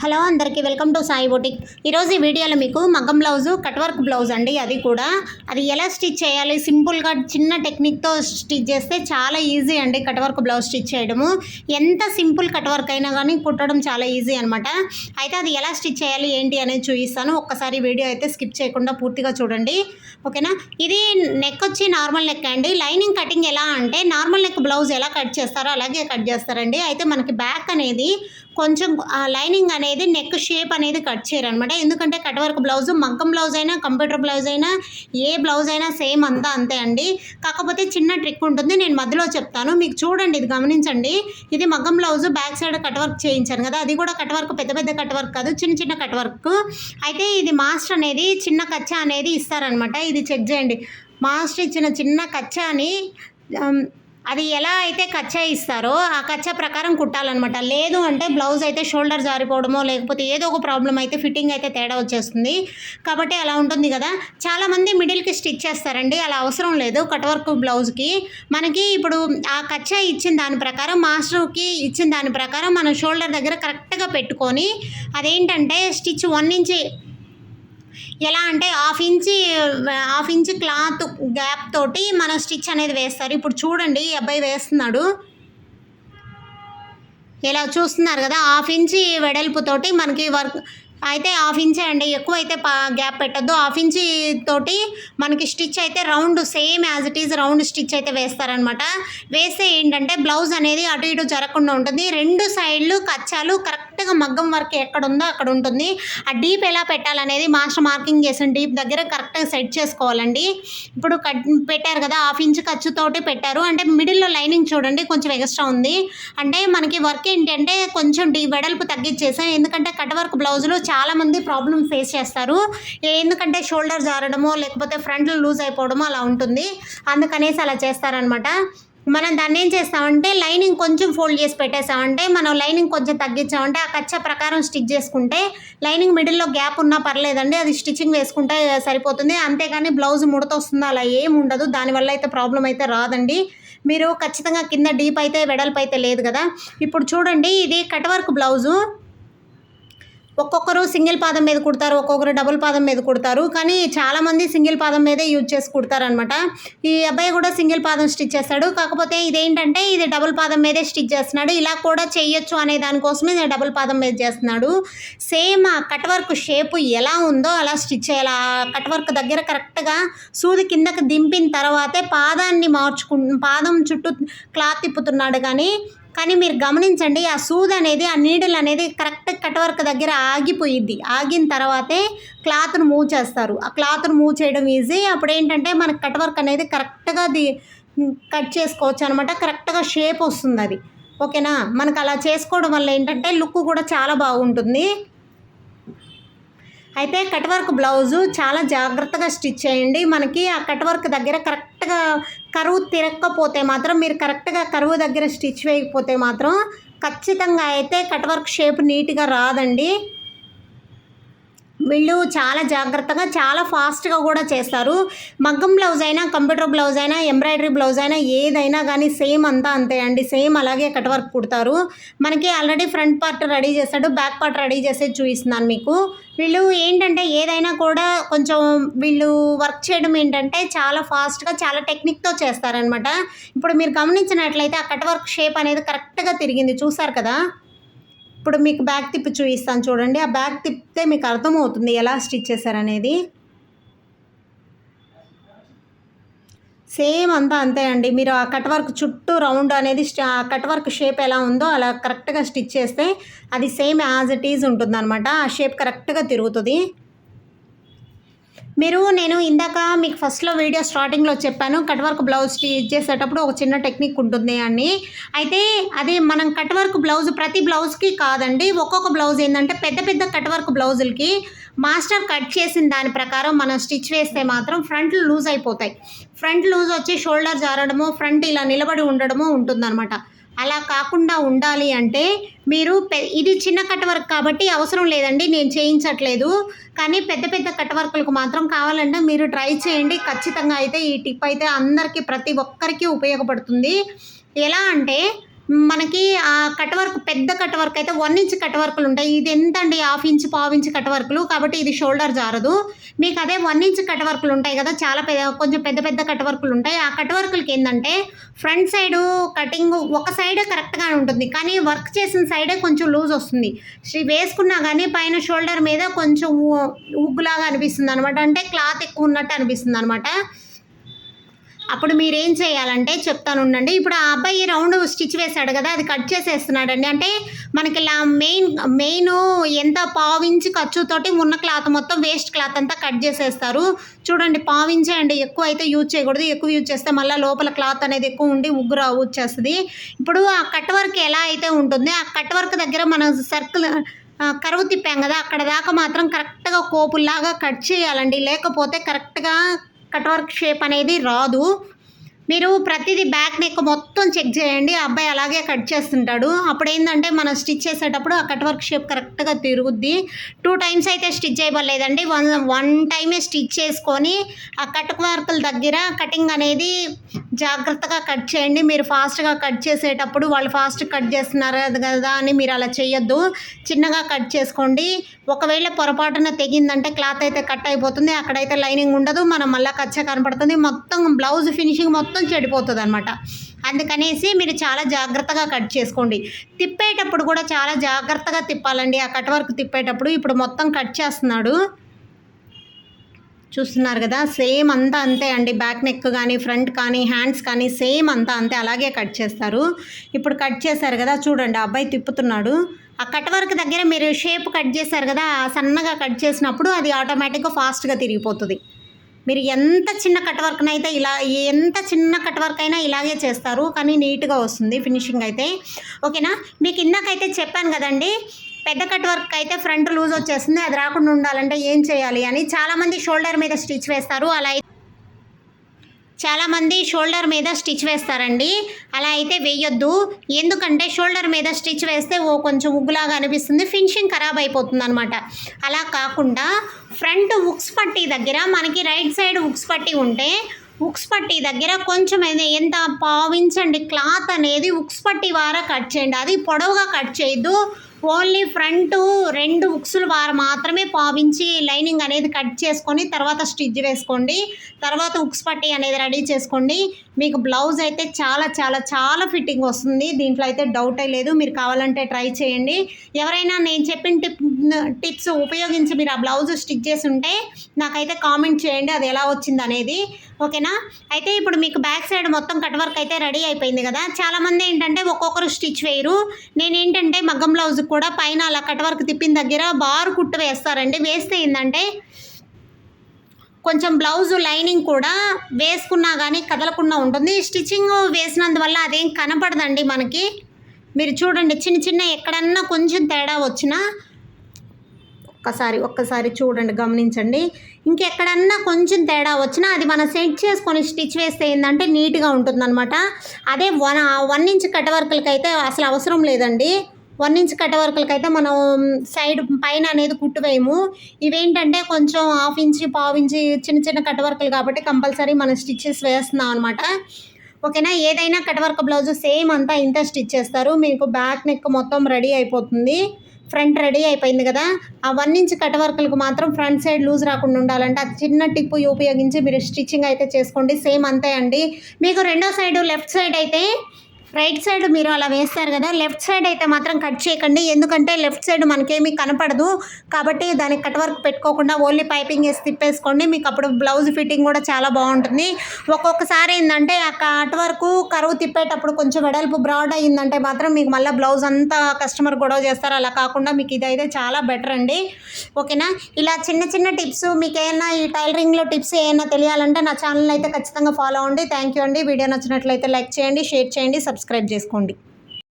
Hello అందరికీ welcome to Sai boutique. ఈరోజు ఈ వీడియోలో మీకు మగ్గం బ్లౌజు కట్ వర్క్ బ్లౌజ్ అండి. అది ఎలా స్టిచ్ చేయాలి, సింపుల్గా చిన్న టెక్నిక్తో స్టిచ్ చేస్తే చాలా ఈజీ అండి. కట్ వర్క్ బ్లౌజ్ స్టిచ్ చేయడము ఎంత సింపుల్ కట్ వర్క్ అయినా కానీ కుట్టడం చాలా ఈజీ అనమాట. అయితే అది ఎలా స్టిచ్ చేయాలి ఏంటి అనేది చూపిస్తాను. ఒక్కసారి వీడియో అయితే స్కిప్ చేయకుండా పూర్తిగా చూడండి, ఓకేనా. ఇది నెక్ వచ్చి నార్మల్ నెక్ అండి. లైనింగ్ కటింగ్ ఎలా అంటే నార్మల్ నెక్ బ్లౌజ్ ఎలా కట్ చేస్తారో అలాగే కట్ చేస్తారండి. అయితే మనకి బ్యాక్ అనేది కొంచెం లైనింగ్ అనేది నెక్ షేప్ అనేది కట్ చేయరనమాట. ఎందుకంటే కట్ వర్క్ బ్లౌజ్ మగ్గం బ్లౌజ్ అయినా కంప్యూటర్ బ్లౌజ్ అయినా ఏ బ్లౌజ్ అయినా సేమ్ అంతా అంతే అండి. కాకపోతే చిన్న ట్రిక్ ఉంటుంది, నేను మధ్యలో చెప్తాను మీకు చూడండి, ఇది గమనించండి. ఇది మగ్గం blouse back side cut work చేయించాను కదా, అది కూడా కట్ వర్క్, పెద్ద పెద్ద కట్ వర్క్ కాదు, చిన్న చిన్న కట్ వర్క్. అయితే ఇది మాస్టర్ అనేది చిన్న కచ్చా అనేది ఇస్తారనమాట. ఇది చెక్ చేయండి, మాస్టర్ ఇచ్చిన చిన్న కచ్చాని అది ఎలా అయితే కచ్చా ఇస్తారో ఆ కచ్చా ప్రకారం కుట్టాలన్నమాట. లేదు అంటే బ్లౌజ్ అయితే షోల్డర్ జారిపోవడమో లేకపోతే ఏదో ఒక ప్రాబ్లం అయితే ఫిట్టింగ్ అయితే తేడా వచ్చేస్తుంది. కాబట్టి అలా ఉంటుంది కదా. చాలామంది మిడిల్కి స్టిచ్ చేస్తారండి, అలా అవసరం లేదు. కట్ వర్క్ బ్లౌజ్కి మనకి ఇప్పుడు ఆ కచ్చా ఇచ్చిన దాని ప్రకారం, మాస్టర్కి ఇచ్చిన దాని ప్రకారం మనం షోల్డర్ దగ్గర కరెక్ట్గా పెట్టుకొని అదేంటంటే స్టిచ్ 1 ఇంచ్ ఎలా అంటే హాఫ్ ఇంచ్ క్లాత్ గ్యాప్ తోటి మనం స్టిచ్ అనేది వేస్తారు. ఇప్పుడు చూడండి, ఈ అబ్బాయి వేస్తున్నాడు, ఇలా చూస్తున్నారు కదా, హాఫ్ ఇంచ్ వెడల్పుతోటి మనకి వర్క్ అయితే హాఫ్ ఇంచే అండి, ఎక్కువ అయితే గ్యాప్ పెట్టద్దు. హాఫ్ ఇంచ్ తోటి మనకి స్టిచ్ అయితే round same as it is round stitch అయితే వేస్తారనమాట. వేస్తే ఏంటంటే బ్లౌజ్ అనేది అటు ఇటు జరగకుండా ఉంటుంది. 2 సైడ్లు కచ్చాలు కరెక్ట్గా మగ్గం వర్క్ ఎక్కడ ఉందో అక్కడ ఉంటుంది. ఆ డీప్ ఎలా పెట్టాలనేది మాస్టర్ మార్కింగ్ చేసిన డీప్ దగ్గర కరెక్ట్గా సెట్ చేసుకోవాలండి. ఇప్పుడు పెట్టారు కదా, హాఫ్ ఇంచ్ ఖర్చుతోటి పెట్టారు అంటే మిడిల్లో లైనింగ్ చూడండి కొంచెం ఎక్స్ట్రా ఉంది. అంటే మనకి వర్క్ ఏంటంటే కొంచెం వెడల్పు తగ్గించేసాను. ఎందుకంటే కట్ వర్క్ బ్లౌజులు చాలామంది ప్రాబ్లమ్ ఫేస్ చేస్తారు. ఎందుకంటే షోల్డర్ జారడమో లేకపోతే ఫ్రంట్లో లూజ్ అయిపోవడమో అలా ఉంటుంది, అందుకనేసి అలా చేస్తారనమాట. మనం దాన్ని ఏం చేస్తామంటే లైనింగ్ కొంచెం ఫోల్డ్ చేసి పెట్టేసామంటే, మనం లైనింగ్ కొంచెం తగ్గించామంటే ఆ కచ్చా ప్రకారం స్టిచ్ చేసుకుంటే లైనింగ్ మిడిల్లో గ్యాప్ ఉన్నా పర్లేదండి, అది స్టిచ్చింగ్ వేసుకుంటే సరిపోతుంది. అంతేగాని బ్లౌజ్ ముడత వస్తుందో అలా ఏమి ఉండదు, దానివల్ల అయితే ప్రాబ్లం అయితే రాదండి. మీరు ఖచ్చితంగా కింద డీప్ అయితే వెడల్పు అయితే లేదు కదా. ఇప్పుడు చూడండి, ఇది కట్ వర్క్ బ్లౌజు ఒక్కొక్కరు సింగిల్ పాదం మీద కుడతారు, ఒక్కొక్కరు డబుల్ పాదం మీద కుడతారు. కానీ చాలామంది సింగిల్ పాదం మీదే యూజ్ చేసి కుడతారనమాట. ఈ అబ్బాయి కూడా సింగిల్ పాదం స్టిచ్ చేస్తాడు, కాకపోతే ఇదేంటంటే ఇది డబుల్ పాదం మీదే స్టిచ్ చేస్తున్నాడు. ఇలా కూడా చేయొచ్చు అనే దానికోసమే నేను డబుల్ పాదం మీద చేస్తున్నాడు. సేమ్ ఆ కట్ వర్క్ షేప్ ఎలా ఉందో అలా స్టిచ్ చేయాలి. ఆ కట్ వర్క్ దగ్గర కరెక్ట్గా సూది కిందకి దింపిన తర్వాతే పాదాన్ని పాదం చుట్టూ క్లాత్ తిప్పుతున్నాడు. కానీ మీరు గమనించండి, ఆ సూది అనేది, ఆ నీడిల్ అనేది కరెక్ట్ కట్ వర్క్ దగ్గర ఆగిపోయిద్ది. ఆగిన తర్వాతే క్లాత్ను మూవ్ చేస్తారు. ఆ క్లాత్ను మూవ్ చేయడం ఈజీ. అప్పుడు ఏంటంటే మనకు కట్ వర్క్ అనేది కరెక్ట్గా కట్ చేసుకోవచ్చు అనమాట. కరెక్ట్గా షేప్ వస్తుంది అది, ఓకేనా. మనకు అలా చేసుకోవడం వల్ల ఏంటంటే లుక్ కూడా చాలా బాగుంటుంది. అయితే కట్ వర్క్ బ్లౌజు చాలా జాగ్రత్తగా స్టిచ్ చేయండి. మనకి ఆ కట్ వర్క్ దగ్గర కరెక్ట్గా కరువు తిరగకపోతే మాత్రం, మీరు కరెక్ట్గా కరువు దగ్గర స్టిచ్ వేయకపోతే మాత్రం ఖచ్చితంగా అయితే కట్ వర్క్ షేప్ నీట్గా రాదండి. వీళ్ళు చాలా జాగ్రత్తగా చాలా ఫాస్ట్గా కూడా చేస్తారు. మగ్గం బ్లౌజ్ అయినా కంప్యూటర్ బ్లౌజ్ అయినా ఎంబ్రాయిడరీ బ్లౌజ్ అయినా ఏదైనా కానీ సేమ్ అంతా అంతే అండి, సేమ్ అలాగే కట్ వర్క్ కుడతారు. మనకి ఆల్రెడీ ఫ్రంట్ పార్ట్ రెడీ చేస్తాడు, బ్యాక్ పార్ట్ రెడీ చేసేది చూపిస్తున్నాను మీకు. వీళ్ళు ఏంటంటే ఏదైనా కూడా కొంచెం వీళ్ళు వర్క్ చేయడం ఏంటంటే చాలా ఫాస్ట్గా చాలా టెక్నిక్తో చేస్తారనమాట. ఇప్పుడు మీరు గమనించినట్లయితే ఆ కట్ వర్క్ షేప్ అనేది కరెక్ట్గా తిరిగింది, చూసారు కదా. ఇప్పుడు మీకు బ్యాక్ తిప్పి చూపిస్తాను చూడండి. ఆ బ్యాక్ తిప్పితే మీకు అర్థమవుతుంది ఎలా స్టిచ్ చేశారనేది. సేమ్ అంతా అంతే అండి. మీరు ఆ కట్ వర్క్ చుట్టూ రౌండ్ అనేది ఆ కట్ వర్క్ షేప్ ఎలా ఉందో అలా కరెక్ట్గా స్టిచ్ చేస్తే అది సేమ్ యాజ్ ఇట్ ఈజ్ ఉంటుంది అనమాట. ఆ షేప్ కరెక్ట్గా తిరుగుతుంది. నేను ఇందాక మీకు ఫస్ట్లో వీడియో స్టార్టింగ్లో చెప్పాను, కట్ వర్క్ బ్లౌజ్ స్టిచ్ చేసేటప్పుడు ఒక చిన్న టెక్నిక్ ఉంటుంది అని. అయితే అది మనం కట్ వర్క్ బ్లౌజ్ ప్రతి బ్లౌజ్కి కాదండి, ఒక్కొక్క బ్లౌజ్ ఏంటంటే పెద్ద పెద్ద కట్ వర్క్ బ్లౌజులకి మాస్టర్ కట్ చేసిన దాని ప్రకారం మనం స్టిచ్ వేస్తే మాత్రం ఫ్రంట్లు లూజ్ అయిపోతాయి. ఫ్రంట్ లూజ్ వచ్చి షోల్డర్ జారడము, ఫ్రంట్ ఇలా నిలబడి ఉండడము ఉంటుందన్నమాట. అలా కాకుండా ఉండాలి అంటే మీరు ఇది చిన్న కట్ వర్క్ కాబట్టి అవసరం లేదండి, నేను చేయించట్లేదు. కానీ పెద్ద పెద్ద కట్ వర్క్లకు మాత్రం కావాలంటే మీరు ట్రై చేయండి. ఖచ్చితంగా అయితే ఈ టిప్ అయితే అందరికీ ప్రతి ఒక్కరికి ఉపయోగపడుతుంది. ఎలా అంటే మనకి ఆ కట్ వర్క్ పెద్ద కట్ వర్క్ అయితే 1 ఇంచ్ కట్ వర్కులు ఉంటాయి. ఇది ఎంత అండి, 1/2 ఇంచ్, పావు ఇంచ్ కట్ వర్కులు, కాబట్టి ఇది షోల్డర్ జారదు. మీకు అదే 1 ఇంచ్ కట్ వర్కులు ఉంటాయి కదా, చాలా కొంచెం పెద్ద పెద్ద కట్ వర్కులు ఉంటాయి. ఆ కట్ వర్కులకి ఏంటంటే ఫ్రంట్ సైడు కటింగ్ ఒక సైడే కరెక్ట్గానే ఉంటుంది, కానీ వర్క్ చేసిన సైడే కొంచెం లూజ్ వస్తుంది. వేసుకున్నా కానీ పైన షోల్డర్ మీద కొంచెం ఉగ్గులాగా అనిపిస్తుంది అనమాట, అంటే క్లాత్ ఎక్కువ ఉన్నట్టు అనిపిస్తుంది అనమాట. అప్పుడు మీరేం చేయాలంటే చెప్తాను ఉండండి. ఇప్పుడు ఆ అబ్బాయి రౌండ్ స్టిచ్ వేశాడు కదా, అది కట్ చేసేస్తున్నాడండి. అంటే మనకి ఇలా మెయిన్ ఎంత పావించి ఖర్చుతోటి ఉన్న క్లాత్ మొత్తం వేస్ట్ క్లాత్ అంతా కట్ చేసేస్తారు. చూడండి, పావించే అండి, ఎక్కువ అయితే యూజ్ చేయకూడదు. ఎక్కువ యూజ్ చేస్తే మళ్ళీ లోపల క్లాత్ అనేది ఎక్కువ ఉండి ఉగ్గురు వచ్చేస్తుంది. ఇప్పుడు ఆ కట్ వర్క్ ఎలా అయితే ఉంటుందో ఆ కట్ వర్క్ దగ్గర మనం సర్కిల్ కరువు తిప్పాం కదా, అక్కడ దాకా మాత్రం కరెక్ట్గా కోపుల్లాగా కట్ చేయాలండి. లేకపోతే కరెక్ట్గా కట్ వర్క్ షేప్ అనేది రాదు. మీరు ప్రతిదీ బ్యాక్ నెక్ మొత్తం చెక్ చేయండి. ఆ అబ్బాయి అలాగే కట్ చేస్తుంటాడు. అప్పుడు ఏంటంటే మనం స్టిచ్ చేసేటప్పుడు ఆ కట్ వర్క్ షేప్ కరెక్ట్గా తిరుగుద్ది. 2 టైమ్స్ అయితే స్టిచ్ చేయబడలేదండి, వన్ టైమే స్టిచ్ చేసుకొని ఆ కట్ వర్కుల దగ్గర కటింగ్ అనేది జాగ్రత్తగా కట్ చేయండి. మీరు ఫాస్ట్గా కట్ చేసేటప్పుడు వాళ్ళు ఫాస్ట్ కట్ చేస్తున్నారు కదా అని మీరు అలా చేయొద్దు. చిన్నగా కట్ చేసుకోండి. ఒకవేళ పొరపాటున తెగిందంటే క్లాత్ అయితే కట్ అయిపోతుంది, అక్కడైతే లైనింగ్ ఉండదు, మనం మళ్ళీ కచ్చా కనపడుతుంది, మొత్తం బ్లౌజ్ ఫినిషింగ్ మొత్తం చెడిపోతుంది అనమాట. అందుకనేసి మీరు చాలా జాగ్రత్తగా కట్ చేసుకోండి. తిప్పేటప్పుడు కూడా చాలా జాగ్రత్తగా తిప్పాలండి. ఆ కట్ వర్క్ తిప్పేటప్పుడు ఇప్పుడు మొత్తం కట్ చేస్తున్నాడు, చూస్తున్నారు కదా, సేమ్ అంతా అంతే అండి. బ్యాక్ నెక్ కానీ ఫ్రంట్ కానీ హ్యాండ్స్ కానీ సేమ్ అంతా అంతే, అలాగే కట్ చేస్తారు. ఇప్పుడు కట్ చేశారు కదా, చూడండి ఆ అబ్బాయి తిప్పుతున్నాడు. ఆ కట్ వర్క్ దగ్గర మీరు షేప్ కట్ చేశారు కదా, సన్నగా కట్ చేసినప్పుడు అది ఆటోమేటిక్గా ఫాస్ట్గా తిరిగిపోతుంది. మీరు ఎంత చిన్న కట్ వర్క్నైతే ఎంత చిన్న కట్ వర్క్ అయినా ఇలాగే చేస్తారు, కానీ నీట్గా వస్తుంది ఫినిషింగ్ అయితే. ఓకేనా, మీకు ఇందాకైతే చెప్పాను కదండి, పెద్ద కట్ వర్క్ అయితే ఫ్రంట్ లూజ్ వచ్చేస్తుంది, అది రాకుండా ఉండాలంటే ఏం చేయాలి అని. చాలామంది షోల్డర్ మీద స్టిచ్ వేస్తారు, చాలామంది షోల్డర్ మీద స్టిచ్ వేస్తారండి. అలా అయితే వేయొద్దు, ఎందుకంటే షోల్డర్ మీద స్టిచ్ వేస్తే కొంచెం ఉగ్గులాగా అనిపిస్తుంది, ఫినిషింగ్ ఖరాబ్ అయిపోతుంది అనమాట. అలా కాకుండా ఫ్రంట్ ఉక్స్ పట్టీ దగ్గర మనకి రైట్ సైడ్ ఉక్స్ పట్టీ ఉంటే ఉక్స్ పట్టీ దగ్గర కొంచెం ఎంత పావించండి క్లాత్ అనేది ఉక్స్ పట్టీ వారా కట్ చేయండి. అది పొడవుగా కట్ చేయొద్దు, ఓన్లీ ఫ్రంట్ 2 ఉక్సుల వారు మాత్రమే పావించి లైనింగ్ అనేది కట్ చేసుకొని తర్వాత స్టిచ్ వేసుకోండి. తర్వాత ఉక్స్ పట్టీ అనేది రెడీ చేసుకోండి. మీకు బ్లౌజ్ అయితే చాలా చాలా చాలా ఫిట్టింగ్ వస్తుంది, దీంట్లో అయితే డౌటే లేదు. మీరు కావాలంటే ట్రై చేయండి. ఎవరైనా నేను చెప్పిన టిప్స్ ఉపయోగించి మీరు ఆ బ్లౌజ్ స్టిచ్ చేసి ఉంటే నాకైతే కామెంట్ చేయండి, అది ఎలా వచ్చింది అనేది. ఓకేనా, అయితే ఇప్పుడు మీకు బ్యాక్ సైడ్ మొత్తం కట్ వర్క్ అయితే రెడీ అయిపోయింది కదా. చాలామంది ఏంటంటే ఒక్కొక్కరు స్టిచ్ వేయరు. నేనేంటంటే మగ్గం బ్లౌజ్ కూడా పైన అలా కట్ వర్క్ తిప్పిన దగ్గర బార్ కుట్టు వేస్తారండి. వేస్తే ఏంటంటే కొంచెం బ్లౌజు లైనింగ్ కూడా వేసుకున్నా కానీ కదలకుండా ఉంటుంది. స్టిచ్చింగ్ వేసినందువల్ల అదేం కనపడదండి మనకి. మీరు చూడండి, చిన్న చిన్న ఎక్కడన్నా కొంచెం తేడా వచ్చినా ఒక్కసారి చూడండి, గమనించండి. ఇంకెక్కడన్నా కొంచెం తేడా వచ్చినా అది మనం సెట్ చేసుకొని స్టిచ్ వేస్తే ఏంటంటే నీట్గా ఉంటుందన్నమాట. అదే 1 ఇంచ్ కట్ వర్కులకి అయితే అసలు అవసరం లేదండి. 1 ఇంచ్ కట్ వర్కులకి అయితే మనం సైడ్ పైన అనేది కుట్టు వేయము. ఇవేంటంటే కొంచెం 1/2 ఇంచ్, పావు ఇంచ్ చిన్న చిన్న కట్ వర్కులు కాబట్టి కంపల్సరీ మనం స్టిచ్చెస్ వేస్తున్నాం అనమాట. ఓకేనా, ఏదైనా కట్ వర్క్ బ్లౌజ్ సేమ్ అంతా ఇంత స్టిచ్ చేస్తారు. మీకు బ్యాక్ నెక్ మొత్తం రెడీ అయిపోతుంది, ఫ్రంట్ రెడీ అయిపోయింది కదా. ఆ 1 ఇంచ్ కట్ వర్కులకు మాత్రం ఫ్రంట్ సైడ్ లూజ్ రాకుండా ఉండాలంటే ఆ చిన్న టిప్ ఉపయోగించి మీరు స్టిచ్చింగ్ అయితే చేసుకోండి. సేమ్ అంతే అండి. మీకు రెండో సైడు లెఫ్ట్ సైడ్ అయితే రైట్ సైడ్ మీరు అలా వేస్తారు కదా, లెఫ్ట్ సైడ్ అయితే మాత్రం కట్ చేయకండి, ఎందుకంటే లెఫ్ట్ సైడ్ మనకేమీ కనపడదు కాబట్టి దానికి కట్ వర్క్ పెట్టుకోకుండా ఓన్లీ పైపింగ్ వేసి తిప్పేసుకోండి. మీకు అప్పుడు బ్లౌజ్ ఫిట్టింగ్ కూడా చాలా బాగుంటుంది. ఒక్కొక్కసారి ఏంటంటే ఆ కట్ వర్క్ కరువు తిప్పేటప్పుడు కొంచెం వెడల్పు బ్రాడ్ అయ్యిందంటే మాత్రం మీకు మళ్ళీ బ్లౌజ్ అంతా కస్టమర్ గొడవ చేస్తారు. అలా కాకుండా మీకు ఇదైతే చాలా బెటర్ అండి. ఓకేనా, ఇలా చిన్న చిన్న టిప్స్ మీకు ఏమైనా ఈ టైలరింగ్లో టిప్స్ ఏమైనా తెలియాలంటే నా ఛానల్ అయితే ఖచ్చితంగా ఫాలో అవ్వండి. థ్యాంక్ యూ అండి. వీడియో నచ్చినట్లయితే లైక్ చేయండి, షేర్ చేయండి, సబ్స్క్రైబ్ చేసుకోండి.